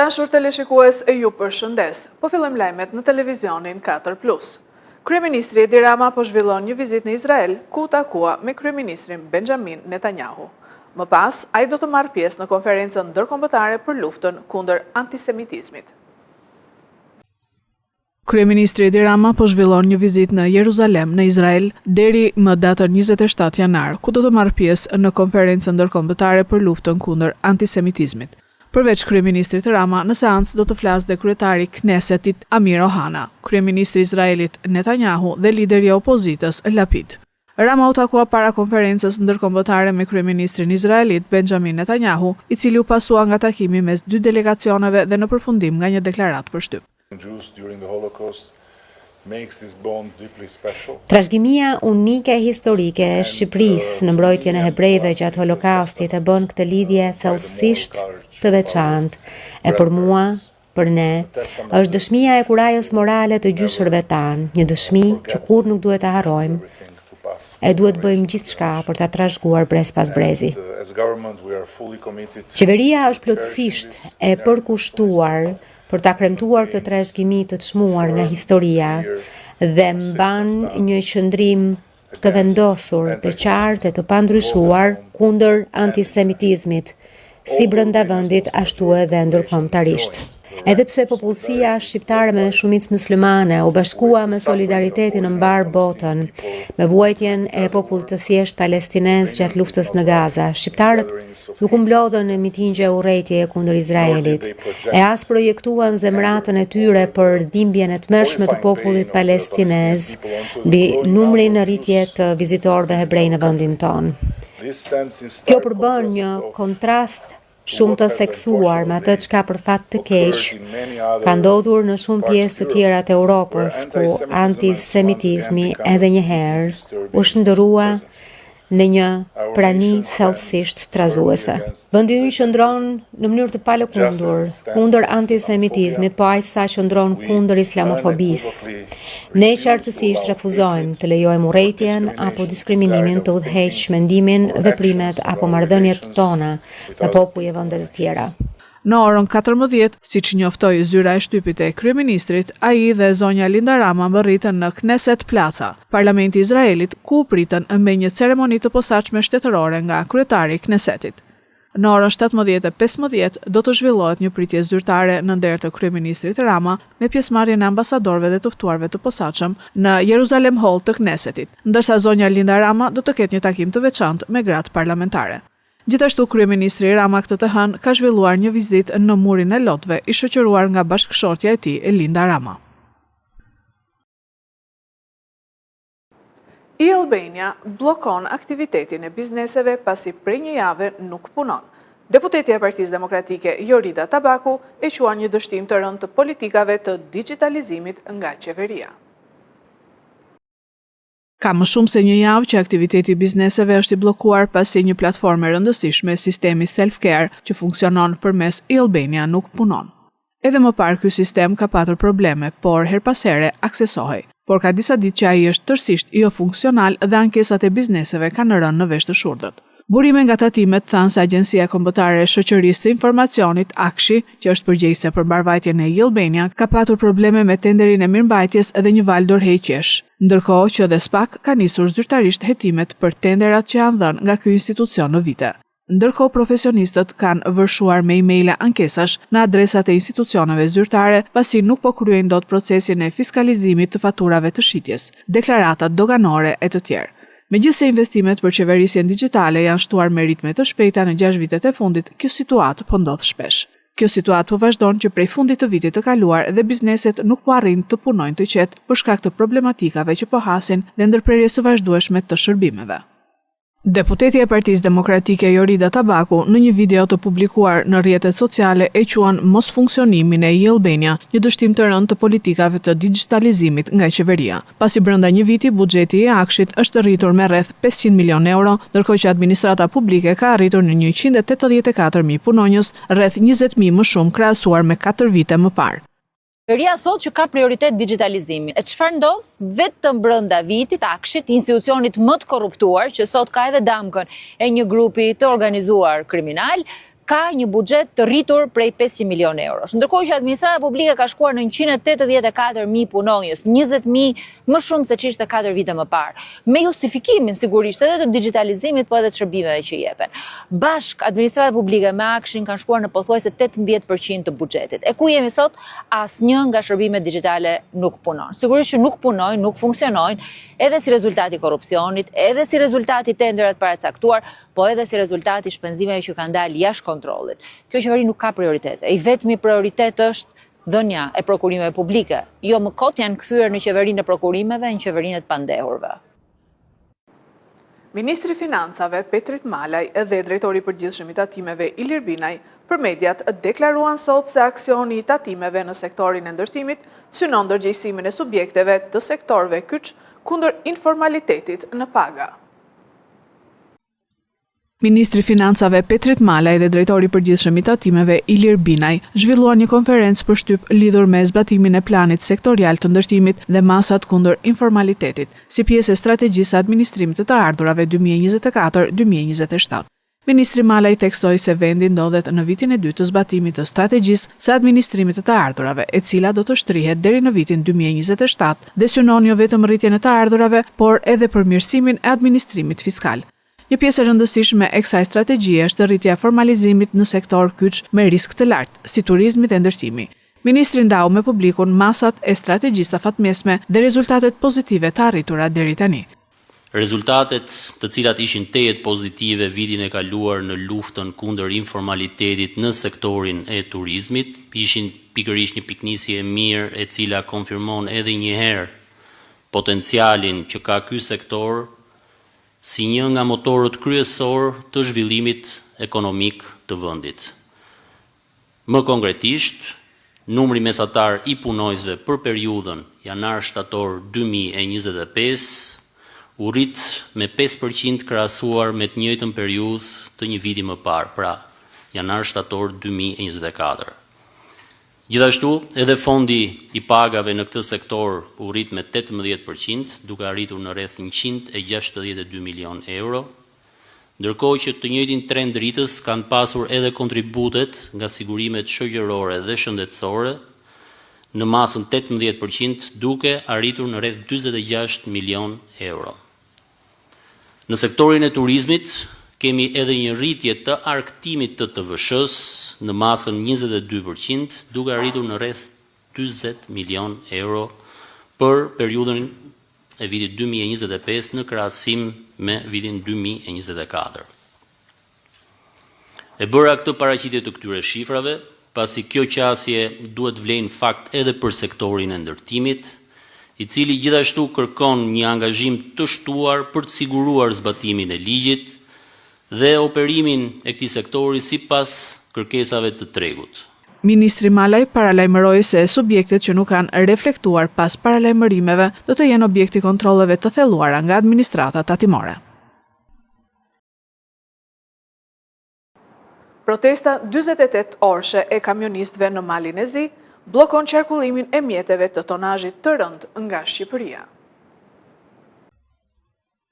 Dashur teleshikues, ju përshëndes. Po fillojmë lajmet në televizionin 4+. Kryeministri Edi Rama po zhvillon një vizitë në Izrael, ku takua me kryeministrin Benjamin Netanyahu. Më pas, ai do të marrë pjesë në konferencën ndërkombëtare për luftën kundër antisemitizmit. Kryeministri Edi Rama po zhvillon një vizitë në Jeruzalem, në Izrael, deri më datën 27 janar, ku do të marrë pjesë në konferencën ndërkombëtare për luftën kundër antisemitizmit. Përveç kryeministrit Rama, në seancë do të flasë dhe kryetari Knesetit Amir Ohana, kryeministri Izraelit Netanyahu dhe lideri i opozitës Lapid. Rama u takua para konferencës ndërkombëtare me kryeministrin izraelit Benjamin Netanyahu, i cili u pasua nga takimi mes dy delegacioneve dhe në përfundim nga një deklaratë për shtyp. Trashëgimia unike historike e Shqipërisë në mbrojtjen e hebrejve gjatë Holokaustit e bën këtë lidhje thellësisht të veçantë. E për mua, për ne, është dëshmia e kurajës morale të gjyshërve tanë, një dëshmi që kur nuk duhet të harrojmë. E duhet bëjmë gjithçka për ta trashëguar brez pas brezi. Qeveria është plotësisht e përkushtuar për ta kremtuar këtë trashëgimi të çmuar nga historia dhe mban një qëndrim të vendosur, të qartë e të pandryshuar kundër antisemitizmit, si brenda vendit ashtu edhe ndërkombëtarisht. Edhe pse popullsia shqiptare me shumicë muslimane u bashkua me solidaritetin në mbar botën, me vuajtjen e popullit të thjesht palestinez gjatë luftës në Gaza, shqiptarët nuk u mblodhën në mitingje urrejtjeje kundër Izraelit, e as projektuan zemratën e tyre për dhimbjen e tmerrshme të popullit palestinez mbi numrin në rritje të vizitorëve hebrej në vendin tonë. Kjo përbën një kontrast shumë të theksuar me atë çka për fat të keq ka ndodhur në shumë pjesë të tjera të Europës, ku antisemitizmi edhe një herë u shndërrua në një prani thellësisht trazuese. Vendi ynë qëndron në mënyrë të palëkundur kundër antisemitizmit, po aq sa qëndron kundër islamofobisë. Ne qartësisht refuzojmë të lejojmë urrejtjen apo diskriminimin të udhëheq mendimin, veprimet apo marrëdhëniet tona me popull e vende të tjera. Në orën 14, siç njoftoi zyra e shtypit e kryeministrit, ai dhe zonja Linda Rama mbërritën në Knesset Plaza, parlamenti i Izraelit, ku u pritën me një ceremoni të posaçme shtetërore nga kryetari i Knessetit. Në orën 17:15 do të zhvillohet një pritje zyrtare në nder të kryeministrit Rama me pjesëmarrjen e ambasadorëve dhe të ftuarve të posaçëm në Jeruzalem Hall të Knessetit, ndërsa zonja Linda Rama do të ketë një takim të veçantë me gratë parlamentare. Gjithashtu, kryeministri Rama këtë të hënë ka zhvilluar një vizitë në murin e lotëve, i shoqëruar nga bashkëshortja e tij, Linda Rama. Albania bllokon aktivitetin e bizneseve pasi prej një jave nuk punon. Deputetja e Partisë Demokratike Jorida Tabaku e quan një dështim të rëndë të politikave të digitalizimit nga qeveria. Ka më shumë se një javë që aktiviteti i bizneseve është i bllokuar pasi një platformë e rëndësishme, sistemi Self-Care, që funksionon përmes Albania nuk punon. Edhe më parë ky sistem ka patur probleme, por her pas here aksesohej. Por ka disa ditë që ai është tërësisht jo funksional dhe ankesat e bizneseve kanë rënë në vesh të shurdhët. Burime nga tatimet thanë se Agjencia Kombëtare e Shoqërisë së Informacionit, AKSHI, që është përgjegjëse për mbarvajtjen e Albania, ka patur probleme me tenderin e mirëmbajtjes dhe një val dorëheqjesh, ndërkohë që edhe SPAK ka nisur zyrtarisht hetimet për tenderat që janë dhënë nga ky institucion në vite. Ndërkohë profesionistët kanë vërshuar me emaila ankesash në adresat e institucioneve zyrtare, pasi nuk po kryejnë dot procesin e fiskalizimit të faturave të shitjes, deklaratat doganore e të tjerë. Megjithse investimet për qeverisjen digjitale janë shtuar me ritme të shpejta në 6 vitet e fundit, kjo situatë po ndodh shpesh. Kjo situatë po vazhdon që prej fundit të vitit të kaluar dhe bizneset nuk po arrin të punojnë të qetë për shkak të problematikave që po hasin dhe ndërprerjes së vazhdueshme të shërbimeve. Deputetja e Partisë Demokratike Jorida Tabaku në një video të publikuar në rrjetet sociale e quan mos funksionimin e Albania një dështim të rëndë të politikave të digitalizimit nga qeveria. Pasi brenda një viti buxheti i AKSHit është rritur me rreth 500 milion euro, ndërkohë që administrata publike ka arritur në 184.000 punonjës, rreth 20.000 më shumë krahasuar me 4 vite më parë. Qeveria thotë që ka prioritet digitalizimin. E çfarë ndodh? Vetëm brenda vitit AKSHit, institucionit më të korruptuar, që sot ka edhe damkën e një grupi të organizuar kriminal, ka një buxhet të rritur prej 500 milionë eurosh. Ndërkohë që administrata publike ka shkuar në 184.000 punonjës, 20.000 më shumë se ç'ishte 4 vite më parë, me justifikimin sigurisht edhe të digitalizimit, po edhe të shërbimeve që jepen. Bashk administrata publike me Akshin kanë shkuar në pothuajse 18% të buxhetit. E ku jemi sot? Asnjë nga shërbimet digjitale nuk punon. Sigurisht që nuk punojnë, nuk funksionojnë, edhe si rezultati i korrupsionit, edhe si rezultati i tenderave të paracaktuar, po edhe si rezultati i shpenzimeve që kanë dalë jashtë kontrollit. Kjo qeveri nuk ka prioritete. I vetmi prioritet është dhënia e prokurimeve publike. Jo më kot janë kthyer në qeverinë e prokurimeve, në qeverinë e të pandehurve. Ministri i Financave Petrit Malaj dhe drejtori i përgjithshëm i tatimeve Ilir Binaj për mediat deklaruan sot se aksioni i tatimeve në sektorin e ndërtimit synon ndërgjegjësimin e subjekteve të sektorëve kyç kundër informalitetit në paga. Ministri i Financave Petrit Malaj dhe drejtori i përgjithshëm i tatimeve Ilir Binaj zhvilluan një konferencë për shtyp lidhur me zbatimin e planit sektorial të ndërtimit dhe masat kundër informalitetit, si pjesë e strategjisë së administrimit të ardhurave 2024-2027. Ministri Malaj theksoi se vendi ndodhet në vitin e dytë të zbatimit të strategjisë së administrimit të ardhurave, e cila do të shtrihet deri në vitin 2027 dhe synon jo vetëm rritjen e të ardhurave, por edhe përmirësimin e administrimit fiskal. Një pjesë e rëndësishme e kësaj strategjie është rritja e formalizimit në sektor kyç me risk të lartë, si turizmi dhe ndërtimi. Ministri ndau me publikun masat e strategjisë afatmesme dhe rezultatet pozitive të arritura deri tani. Rezultatet të cilat ishin tejet pozitive vitin e kaluar në luftën kundër informalitetit në sektorin e turizmit, ishin pikërisht një piknisje e mirë e cila konfirmon edhe një herë potencialin që ka ky sektor si një nga motorët kryesor të zhvillimit ekonomik të vendit. Më konkretisht, numri mesatar i punojësve për periudhën janar-shtator 2025 u rrit me 5% krahasuar me të njëjtën periudhë të një viti më parë, pra janar-shtator 2024. Gjithashtu, edhe fondi i pagave në këtë sektor u rrit me 18%, duke arritur në rreth 162 milion euro, ndërkohë që të njëjtin trend rritës kanë pasur edhe kontributet nga sigurimet shoqërore dhe shëndetësore në masën 18%, duke arritur në rreth 46 milion euro. Në sektorin e turizmit, kemi edhe një rritje të arktimit të TVSH-s në masën 22%, duke arritur në rreth 40 milion euro për periudhën e vitit 2025 në krahasim me vitin 2024. E bëra këtë paraqitje të këtyre shifrave, pasi kjo qasje duhet vlejnë fakt edhe për sektorin e ndërtimit, i cili gjithashtu kërkon një angazhim të shtuar për të siguruar zbatimin e ligjit dhe operimin e këtij sektori sipas kërkesave të tregut. Ministri Malaj paralajmëroi se subjektet që nuk kanë reflektuar pas paralajmërimeve do të jenë objekti kontrolleve të thelluara nga administrata tatimore. Protesta 48 orëshe e kamionistëve në Malin e Zi bllokon qarkullimin e mjeteve të tonazhit të rënd nga Shqipëria.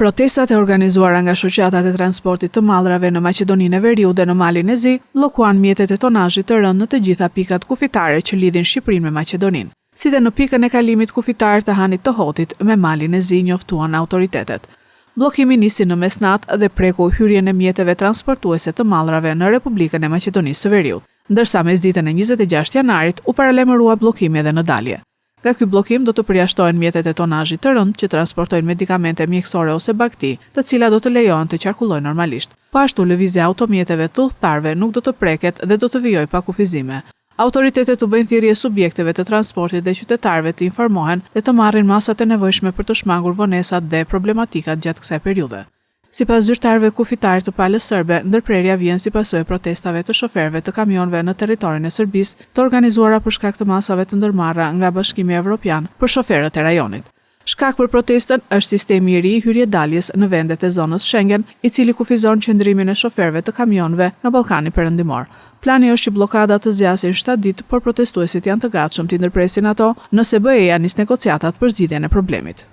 Protestat e organizuara nga shoqatat e transportit të mallrave në Maqedoninë e Veriut dhe në Malin e Zi bllokuan mjetet e tonazhit të rënd në të gjitha pikat kufitare që lidhin Shqipërinë me Maqedoninë. Si dhe në pikën e kalimit kufitar të Hanit të Hotit me Malin e Zi, njoftuan autoritetet. Bllokimi nisi në mesnatë dhe preku hyrjen e mjeteve transportuese të mallrave në Republikën e Maqedonisë së Veriut, ndërsa mesditën e 26 janarit u paralajmërua bllokimi edhe në dalje. Nga ky bllokim do të përjashtohen mjetet e tonazhit të rënd që transportojnë medikamente mjekësore ose bakti, të cilat do të lejohen të qarkullojnë normalisht. Po ashtu lëvizja automjeteve të udhëtarëve nuk do të preket dhe do të vijojë pa kufizime. Autoritetet u bëjnë thirrje subjekteve të transportit dhe qytetarëve të informohen dhe të marrin masat e nevojshme për të shmangur vonesat dhe problematikat gjatë kësaj periudhe. Sipas zyrtarëve kufitar të palës serbe, ndërprerja vjen si pasojë protestave të shoferëve të kamionëve në territorin e Serbisë, të organizuara për shkak të masave të ndërmarra nga Bashkimi Evropian për shoferët e rajonit. Shkak për protestën është sistemi i ri i hyrje-daljes në vendet e zonës Schengen, i cili kufizon qëndrimin e shoferëve të kamionëve nga Ballkani Perëndimor. Plani është që bllokada të zgjasin 7 ditë, por protestuesit janë të gatshëm të ndërpresin ato nëse BE-ja nis negociatat për zgjidhjen e problemit.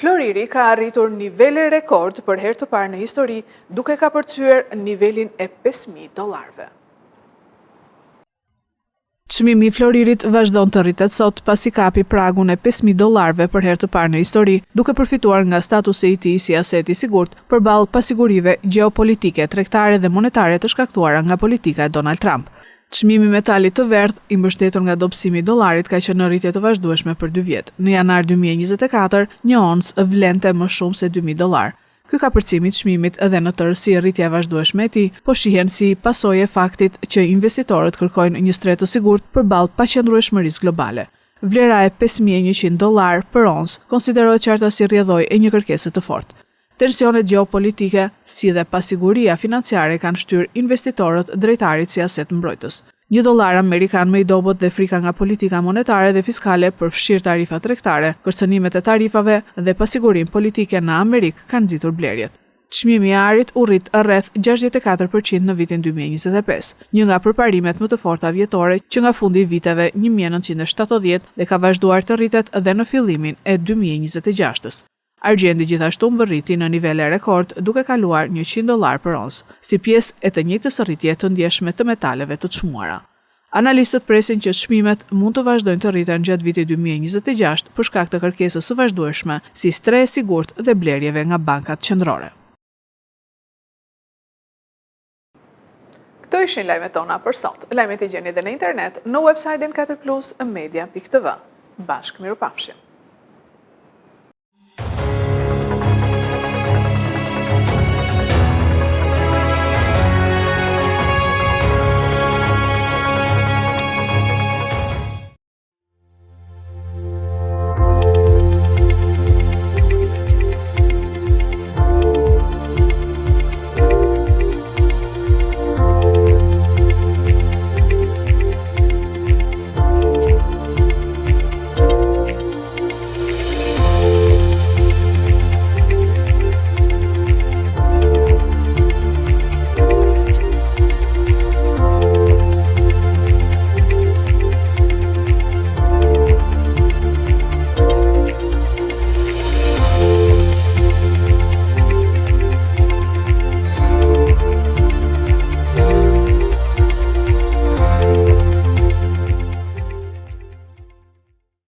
Floriri ka arritur nivele rekord për herë të parë në histori, duke ka përcyer nivelin e $5.000. Çmimi i Floririt vazhdon të rritet sot pasi kapi pragun e $5.000 për herë të parë në histori, duke përfituar nga statusi i tij si aset i sigurt përballë pasigurive gjeopolitike, tregtare dhe monetare të shkaktuara nga politika e Donald Trump. Çmimi i metalit të verdh, i mbështetur nga dobësimi i dollarit, ka qenë në rritje të vazhdueshme për 2 vjet. Në janar 2024, një oncë vlente më shumë se $2.000. Ky kapërcim i çmimit edhe në tërësi rritja e vazhdueshme e tij, po shihen si pasojë e faktit që investitorët kërkojnë një stret të sigurt përballë paqëndrueshmërisë globale. Vlera e $5.100 për oncë konsiderohet qarta si rrjedhojë e një kërkese të fortë. Tensionet gjeopolitike, si dhe pasiguria financiare kanë shtyrë investitorët drejtarit si aset mbrojtës. $1 amerikan më i dobët dhe frika nga politika monetare dhe fiskale përfshirë tarifa tregtare, kërcënimet e tarifave dhe pasigurinë politike në Amerikë kanë nxitur blerjet. Çmimi i arit u rrit rreth 64% në vitin 2025, një nga përparimet më të forta vjetore që nga fundi i viteve 1970 dhe ka vazhduar të rritet edhe në fillimin e 2026-s. Argjendi gjithashtu mbërriti në nivele rekord duke kaluar $100 për oncë, si pjesë e të njëjtës rritje të ndjeshme të metaleve të çmuara. Analistët presin që çmimet mund të vazhdojnë të rriten gjatë vitit 2026 për shkak të kërkesës së vazhdueshme si stre e sigurt dhe blerjeve nga bankat qendrore. Këto ishin lajmet tona për sot. Lajmet i gjeni edhe në internet në website-in 4plusmedia.tv. Bashkë mirupafshim.